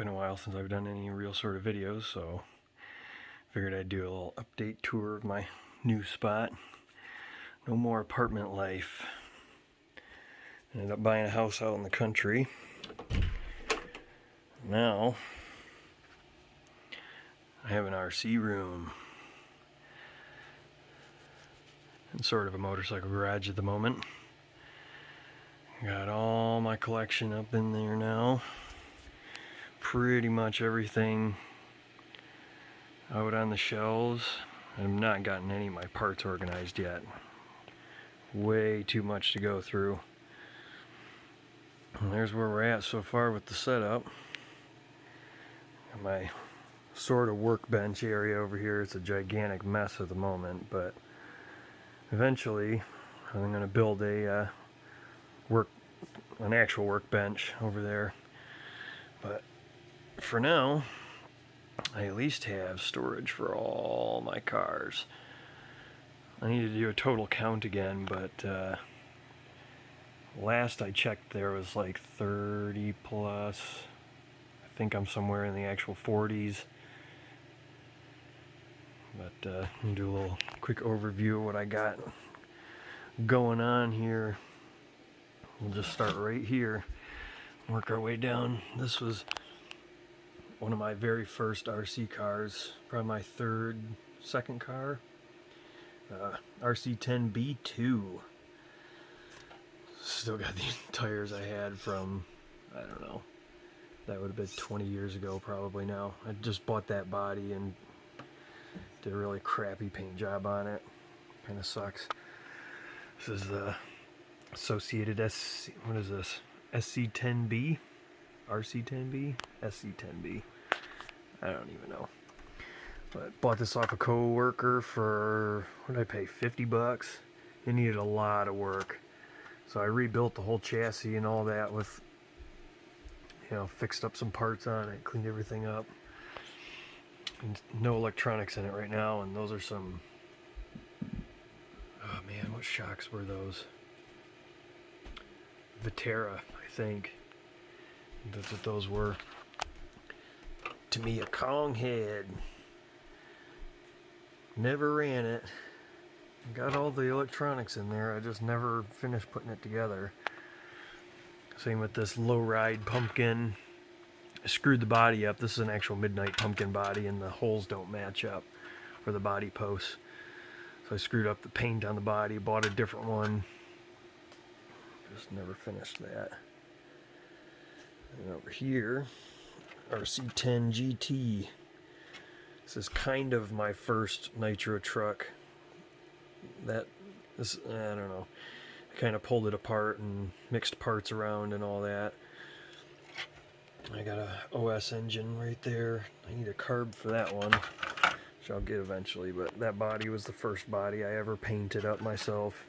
been a while since I've done any real sort of videos, so figured I'd do a little update tour of my new spot. No more apartment life. Ended up buying a house out in the country. Now I have an RC room and sort of a motorcycle garage at the moment. Got all my collection up in there now. Pretty much everything out on the shelves. I've not gotten any of my parts organized yet. Way too much to go through. And there's where we're at so far with the setup. My sort of workbench area over here is a gigantic mess at the moment, but eventually I'm going to build an actual workbench over there. But for now, I at least have storage for all my cars. I need to do a total count again, but last I checked there was like 30 plus. I think I'm somewhere in the actual 40s. But I'll do a little quick overview of what I got going on here. We'll just start right here, work our way down. This was one of my very first RC cars, probably my second car. RC10B2. Still got these tires I had from, I don't know, that would have been 20 years ago probably now. I just bought that body and did a really crappy paint job on it. Kind of sucks. This is the Associated what is this? SC10B? RC10B? SC10B. I don't even know. But bought this off a co-worker for, what did I pay, 50 bucks? It needed a lot of work. So I rebuilt the whole chassis and all that with, fixed up some parts on it, cleaned everything up. And no electronics in it right now, and those are some, oh man, what shocks were those? Vitera, I think. That's what those were. To me, a Kong head. Never ran it. Got all the electronics in there, I just never finished putting it together. Same with this low-ride pumpkin. I screwed the body up. This is an actual Midnight pumpkin body, and the holes don't match up for the body posts. So I screwed up the paint on the body, bought a different one. Just never finished that. And over here, RC10 GT. This is kind of my first nitro truck. I don't know. I kind of pulled it apart and mixed parts around and all that. I got a OS engine right there. I need a carb for that one, which I'll get eventually, but that body was the first body I ever painted up myself.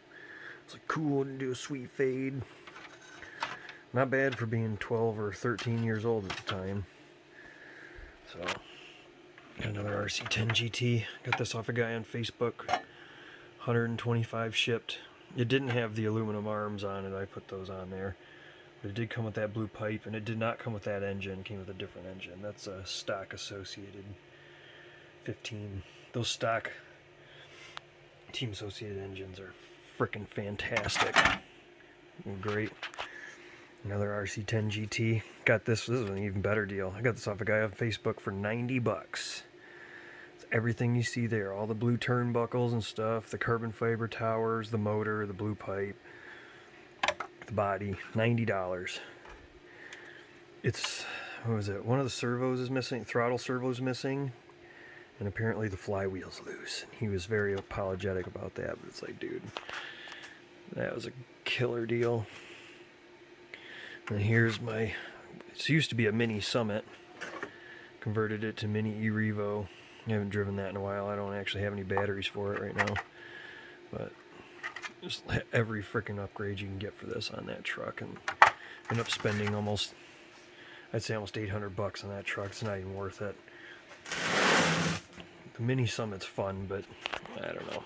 It's like cool to do a sweet fade. Not bad for being 12 or 13 years old at the time. So, got another RC10 GT. Got this off a guy on Facebook. 125 shipped. It didn't have the aluminum arms on it. I put those on there. But it did come with that blue pipe, and it did not come with that engine. It came with a different engine. That's a stock Associated 15. Those stock Team Associated engines are freaking fantastic. Great. Another RC10 GT. Got this. This is an even better deal. I got this off a guy on Facebook for 90 bucks. It's everything you see there. All the blue turnbuckles and stuff. The carbon fiber towers, the motor, the blue pipe, the body. $90. It's, what was it? One of the servos is missing. Throttle servo's missing. And apparently the flywheel's loose. He was very apologetic about that. But it's like, dude, that was a killer deal. And here's my, it used to be a Mini Summit, converted it to Mini E-Revo. I haven't driven that in a while. I don't actually have any batteries for it right now, but just every freaking upgrade you can get for this on that truck, and end up spending almost, I'd say almost 800 bucks on that truck. It's not even worth it. The Mini Summit's fun, but I don't know.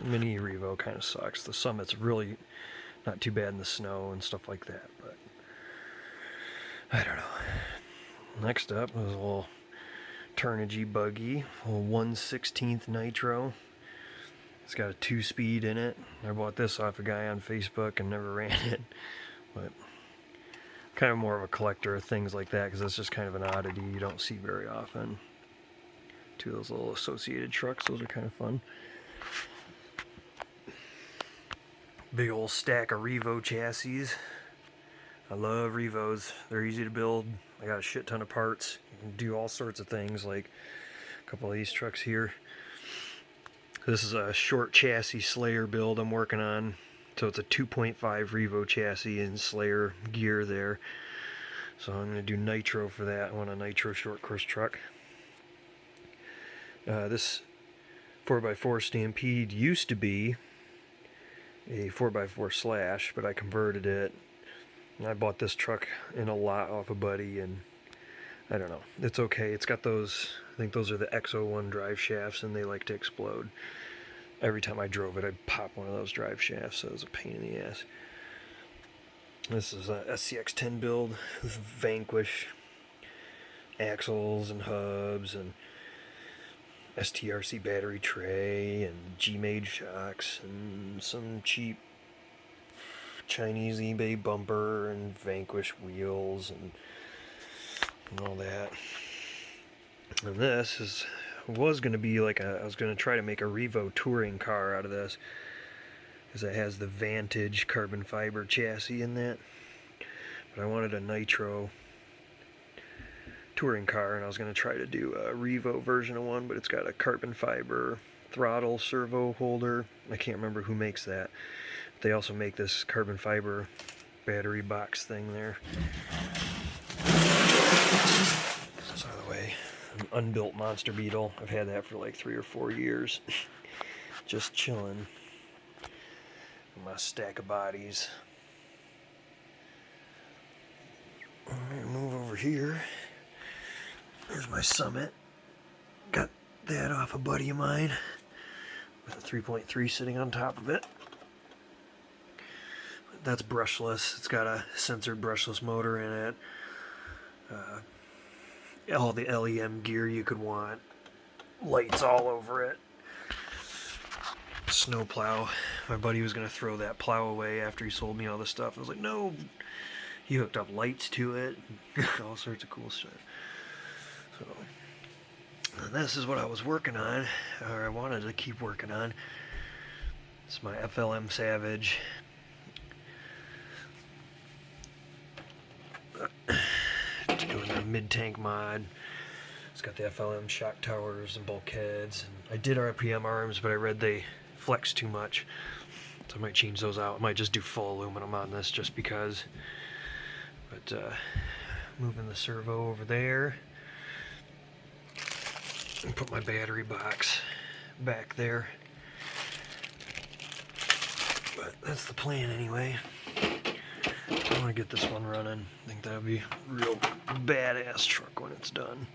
Mini E-Revo kind of sucks. The Summit's really not too bad in the snow and stuff like that, but I don't know. Next up is a little Turnigy buggy, a little 1/16 nitro. It's got a 2-speed in it. I bought this off a guy on Facebook and never ran it, but kind of more of a collector of things like that because that's just kind of an oddity you don't see very often. Two of those little associated trucks, those are kind of fun. Big old stack of Revo chassis. I love Revos. They're easy to build. I got a shit ton of parts. You can do all sorts of things, like a couple of these trucks here. This is a short chassis Slayer build I'm working on. So it's a 2.5 Revo chassis and Slayer gear there. So I'm going to do nitro for that. I want a nitro short course truck. This 4x4 Stampede used to be a 4x4 Slash, but I converted it. And I bought this truck in a lot off a buddy, and I don't know. It's okay. It's got those, I think those are the X01 drive shafts, and they like to explode. Every time I drove it, I'd pop one of those drive shafts, so it was a pain in the ass. This is a SCX-10 build with Vanquish axles and hubs and STRC battery tray and G-Made shocks and some cheap Chinese eBay bumper and Vanquish wheels and all that. And this was going to be like I was going to try to make a Revo touring car out of this because it has the Vantage carbon fiber chassis in that. But I wanted a nitro touring car, and I was going to try to do a Revo version of one, but it's got a carbon fiber throttle servo holder. I can't remember who makes that. They also make this carbon fiber battery box thing there. That's out of the way. An unbuilt Monster Beetle. I've had that for like 3 or 4 years. Just chilling. My stack of bodies. Alright, move over here. There's my Summit. Got that off a buddy of mine with a 3.3 sitting on top of it. That's brushless. It's got a censored brushless motor in it. All the LEM gear you could want. Lights all over it. Snow plow. My buddy was going to throw that plow away after he sold me all this stuff. I was like, no. He hooked up lights to it. All sorts of cool stuff. So, and this is what I was working on, or I wanted to keep working on. It's my FLM Savage. Doing a mid-tank mod. It's got the FLM shock towers and bulkheads. And I did RPM arms, but I read they flex too much. So I might change those out. I might just do full aluminum on this just because. But moving the servo over there. And put my battery box back there. But that's the plan anyway. I want to get this one running. I think that'll be a real badass truck when it's done.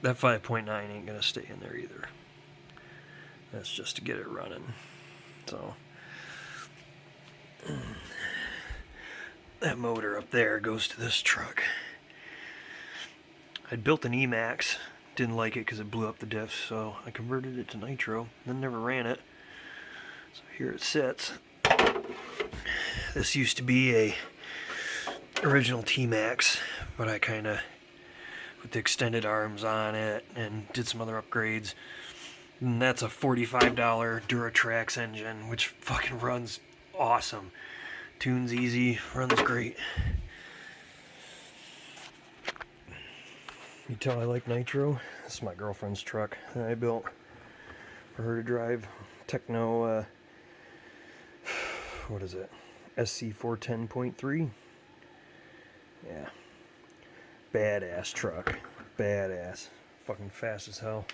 That 5.9 ain't gonna stay in there either. That's just to get it running. So that motor up there goes to this truck. I'd built an Emax, didn't like it because it blew up the diffs, so I converted it to nitro, then never ran it. So here it sits. This used to be a original T-Max, but I kind of put the extended arms on it and did some other upgrades. And that's a $45 Duratrax engine, which fucking runs awesome. Tunes easy, runs great. You tell I like nitro? This is my girlfriend's truck that I built for her to drive. Techno, what is it? SC410.3? Yeah. Badass truck. Badass. Fucking fast as hell.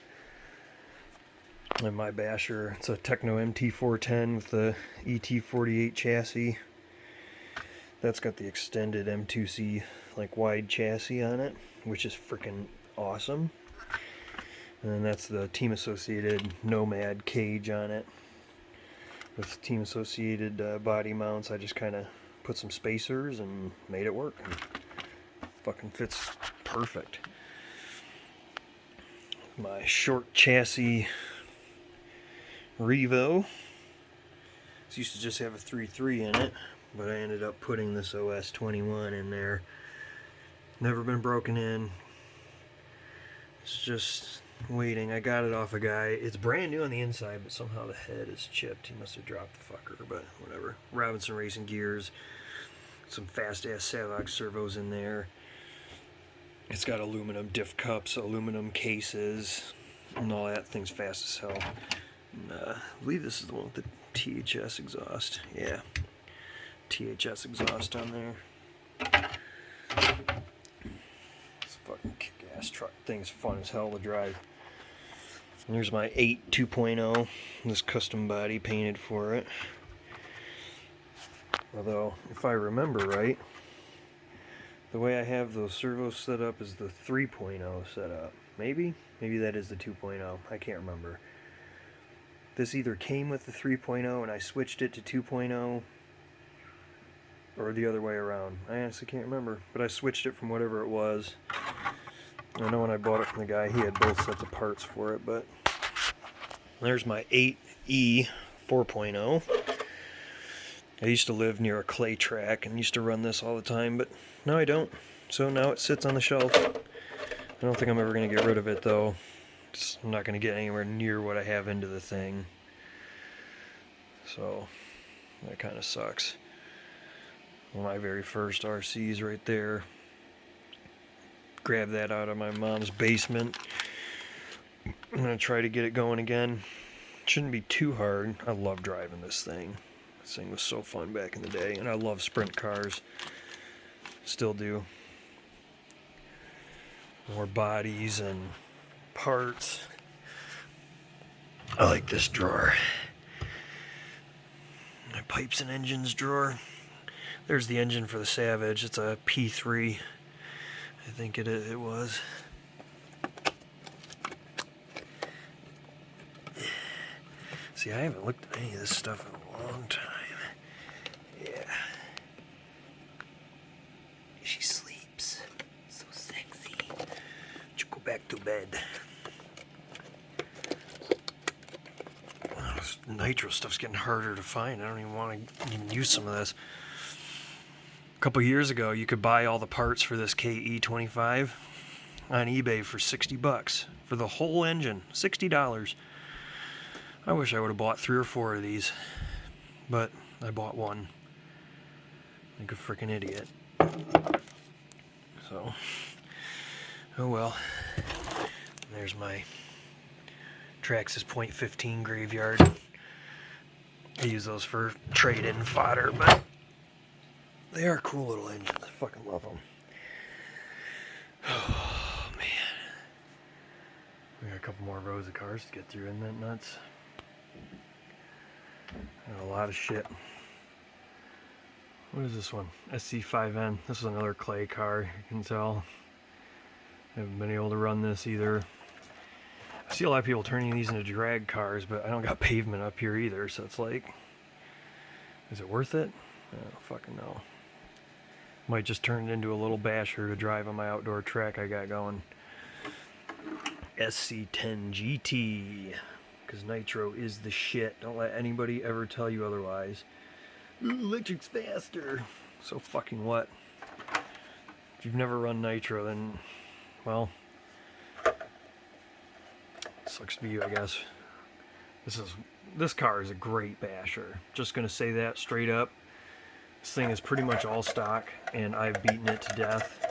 And my basher, it's a Techno MT410 with the ET48 chassis. That's got the extended M2C like wide chassis on it, which is freaking awesome. And then that's the Team Associated Nomad cage on it. With Team Associated body mounts, I just kind of put some spacers and made it work. Fucking fits perfect. My short chassis Revo. This used to just have a 3.3 in it, but I ended up putting this OS 21 in there. Never been broken in. It's just waiting. I got it off a guy. It's brand new on the inside, but somehow the head is chipped. He must have dropped the fucker, but whatever. Robinson Racing gears. Some fast-ass Savox servos in there. It's got aluminum diff cups, aluminum cases, and all that. Thing's fast as hell. And, I believe this is the one with the THS exhaust. Yeah. THS exhaust on there. It's a fucking kick-ass truck. Thing's fun as hell to drive. And here's my 8 2.0. This custom body painted for it. Although, if I remember right, the way I have those servos set up is the 3.0 setup. Maybe? Maybe that is the 2.0. I can't remember. This either came with the 3.0 and I switched it to 2.0, or the other way around. I honestly can't remember, but I switched it from whatever it was. I know when I bought it from the guy, he had both sets of parts for it, but there's my 8E 4.0. I used to live near a clay track and used to run this all the time, but now I don't. So now it sits on the shelf. I don't think I'm ever going to get rid of it, though. I'm not going to get anywhere near what I have into the thing. So that kind of sucks. One of my very first RCs right there. Grabbed that out of my mom's basement. I'm going to try to get it going again. It shouldn't be too hard. I love driving this thing. This thing was so fun back in the day, and I love sprint cars. Still do. More bodies and parts. I like this drawer. My pipes and engines drawer. There's the engine for the Savage. It's a P3. I think it was. See, I haven't looked at any of this stuff in a long time. Yeah. She sleeps. So sexy. Should go back to bed. Oh, this nitro stuff's getting harder to find. I don't even want to even use some of this. A couple years ago, you could buy all the parts for this KE25 on eBay for $60 for the whole engine. $60. I wish I would have bought 3 or 4 of these, but I bought one. Like a freaking idiot. So, oh well. There's my Traxxas .15 graveyard. I use those for trade-in fodder, but they are cool little engines. I fucking love them. Oh, man. We got a couple more rows of cars to get through, isn't that nuts? Got a lot of shit. What is this one? SC5N. This is another clay car, you can tell. I haven't been able to run this either. I see a lot of people turning these into drag cars, but I don't got pavement up here either, so it's like, is it worth it? I don't fucking know. Might just turn it into a little basher to drive on my outdoor track I got going. SC10 GT. Because nitro is the shit. Don't let anybody ever tell you otherwise. Electric's faster. So fucking what? If you've never run nitro, then, well, sucks to be you, I guess. This car is a great basher. Just gonna say that straight up. This thing is pretty much all stock, and I've beaten it to death.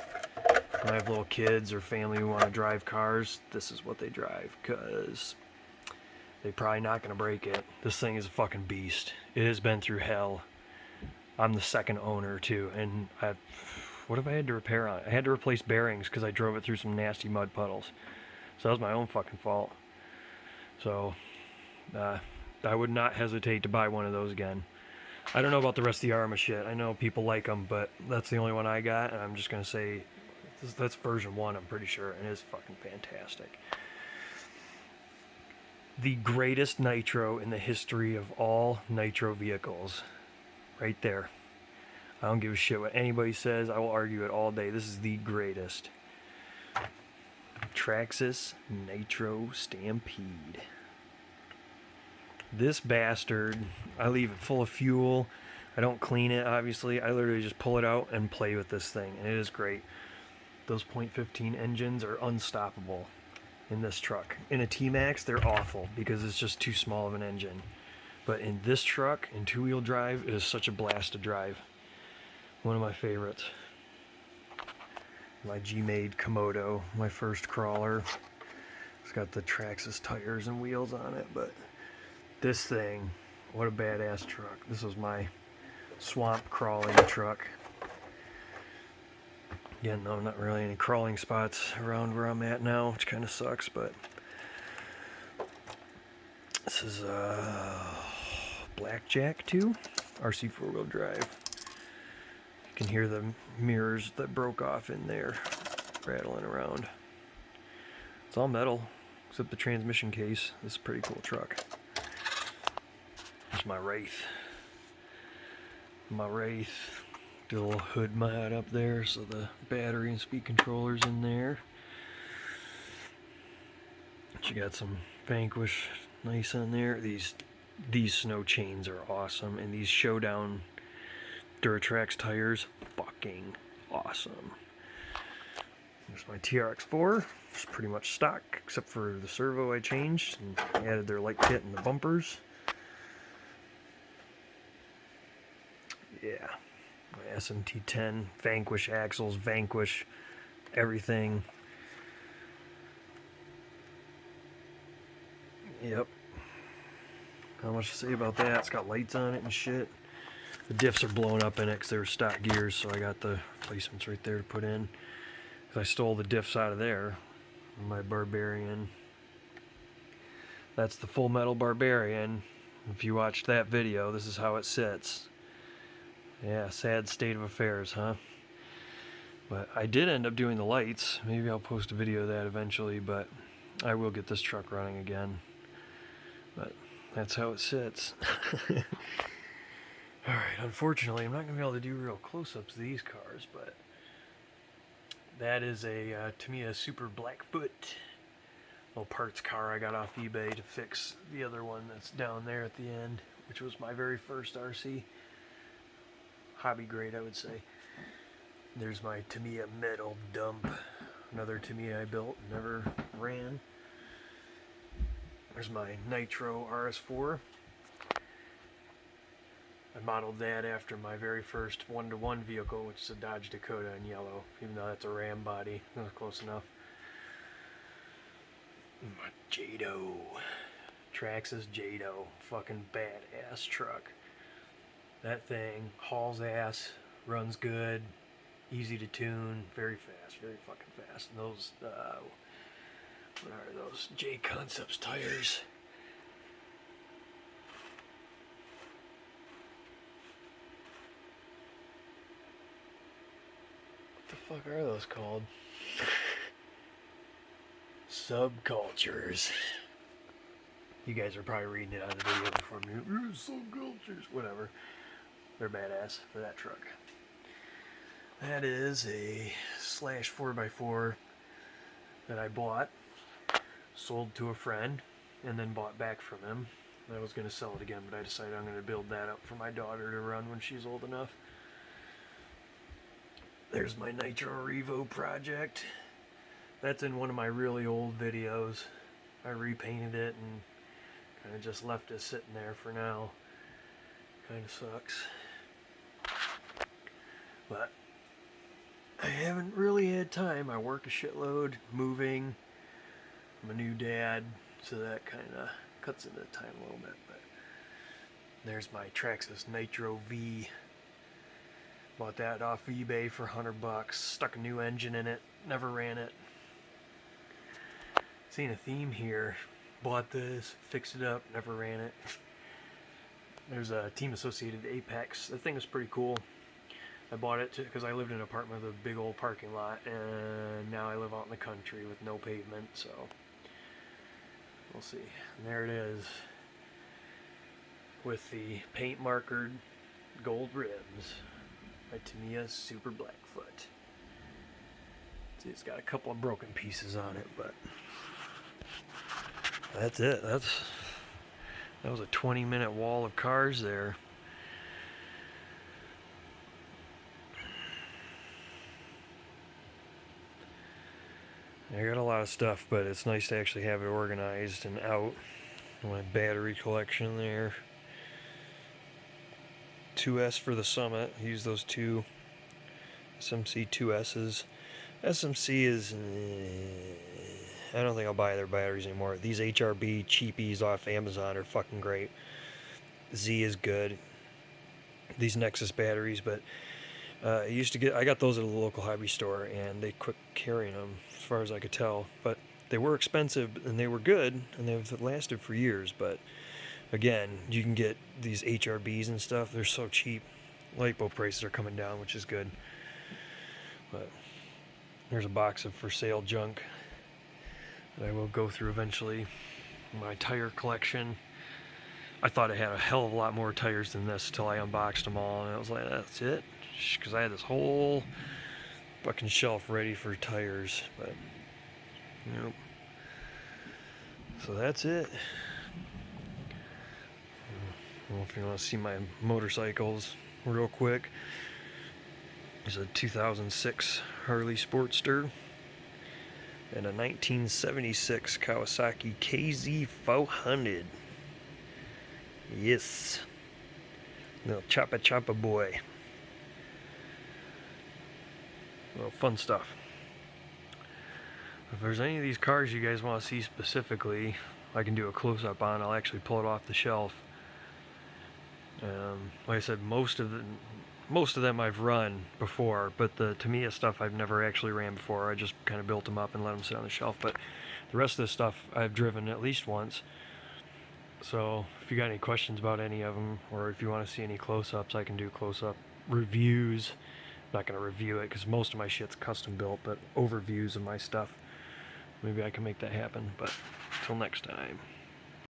When I have little kids or family who want to drive cars, this is what they drive, because they're probably not going to break it. This thing is a fucking beast. It has been through hell. I'm the second owner, too, and what have I had to repair on it? I had to replace bearings because I drove it through some nasty mud puddles. So that was my own fucking fault. So, I would not hesitate to buy one of those again. I don't know about the rest of the Arrma shit. I know people like them, but that's the only one I got, and I'm just going to say that's version 1, I'm pretty sure, and it's fucking fantastic. The greatest nitro in the history of all nitro vehicles. Right there. I don't give a shit what anybody says. I will argue it all day. This is the greatest. Traxxas Nitro Stampede. This bastard, I leave it full of fuel. I don't clean it, obviously. I literally just pull it out and play with this thing, and it is great. Those .15 engines are unstoppable in this truck. In a T-Max, they're awful because it's just too small of an engine. But in this truck, in two-wheel drive, it is such a blast to drive. One of my favorites. My G-Made Komodo, my first crawler. It's got the Traxxas tires and wheels on it, but this thing, what a badass truck. This was my swamp crawling truck. Again, though, not really any crawling spots around where I'm at now, which kind of sucks, but this is Blackjack 2 RC four-wheel drive. You can hear the mirrors that broke off in there rattling around. It's all metal, except the transmission case. This is a pretty cool truck. There's my Wraith. Did a little hood mod up there, so the battery and speed controller's in there. She got some Vanquish nice on there. These snow chains are awesome, and these Showdown Duratrax tires, fucking awesome. There's my TRX4. It's pretty much stock, except for the servo I changed and added their light kit and the bumpers. Yeah, my SMT10, Vanquish axles, Vanquish everything. Yep. Not much to say about that. It's got lights on it and shit. The diffs are blown up in it because they were stock gears, so I got the replacements right there to put in. Because I stole the diffs out of there. My Barbarian. That's the Full Metal Barbarian. If you watched that video, this is how it sits. Yeah, sad state of affairs, huh? But I did end up doing the lights. Maybe I'll post a video of that eventually, but I will get this truck running again. But that's how it sits. Alright, unfortunately, I'm not going to be able to do real close-ups of these cars, but that is a Tamiya Super Blackfoot little parts car I got off eBay to fix the other one that's down there at the end, which was my very first RC. Hobby grade, I would say. There's my Tamiya Metal Dump, another Tamiya I built, never ran. There's my Nitro RS4. I modeled that after my very first one-to-one vehicle, which is a Dodge Dakota in yellow, even though that's a Ram body. That was close enough. My Jado. Traxxas Jado. Fucking badass truck. That thing hauls ass, runs good, easy to tune, very fast, very fucking fast. And those, what are those? J Concepts tires. What the fuck are those called? Subcultures. You guys are probably reading it on the video before me. Subcultures, whatever. They're badass for that truck. That is a Slash 4x4 that I bought, sold to a friend, and then bought back from him. I was going to sell it again, but I decided I'm going to build that up for my daughter to run when she's old enough. There's my Nitro Revo project. That's in one of my really old videos. I repainted it and kind of just left it sitting there for now. Kind of sucks. But I haven't really had time. I work a shitload, moving. I'm a new dad, so that kind of cuts into time a little bit. But there's my Traxxas Nitro V. Bought that off eBay for $100. Stuck a new engine in it. Never ran it. Seen a theme here. Bought this, fixed it up, never ran it. There's a Team Associated Apex. That thing is pretty cool. I bought it because I lived in an apartment with a big old parking lot, and now I live out in the country with no pavement, so we'll see. And there it is with the paint markered gold rims by Tamiya Super Blackfoot. See, it's got a couple of broken pieces on it, but that's it. That was a 20-minute wall of cars there. I got a lot of stuff, but it's nice to actually have it organized and out. My battery collection there. 2S for the Summit. I use those two SMC 2S's. SMC is... I don't think I'll buy their batteries anymore. These HRB cheapies off Amazon are fucking great. Z is good. These Nexus batteries, but I got those at a local hobby store, and they quit carrying them, as far as I could tell. But they were expensive, and they were good, and they've lasted for years. But again, you can get these HRBs and stuff. They're so cheap. LiPo prices are coming down, which is good. But there's a box of for sale junk that I will go through eventually. My tire collection. I thought I had a hell of a lot more tires than this until I unboxed them all, and I was like, that's it? Because I had this whole fucking shelf ready for tires, but nope. So that's it. Well, if you want to see my motorcycles real quick, there's a 2006 Harley Sportster and a 1976 Kawasaki KZ400. Yes. Little choppa boy. Well, fun stuff. If there's any of these cars you guys want to see specifically, I can do a close-up on. I'll actually pull it off the shelf. Like I said, most of them I've run before, but the Tamiya stuff I've never actually ran before. I just kind of built them up and let them sit on the shelf. But the rest of this stuff I've driven at least once. So if you got any questions about any of them, or if you want to see any close-ups, I can do close-up reviews. I'm not going to review it because most of my shit's custom built, but overviews of my stuff, maybe I can make that happen. But until next time.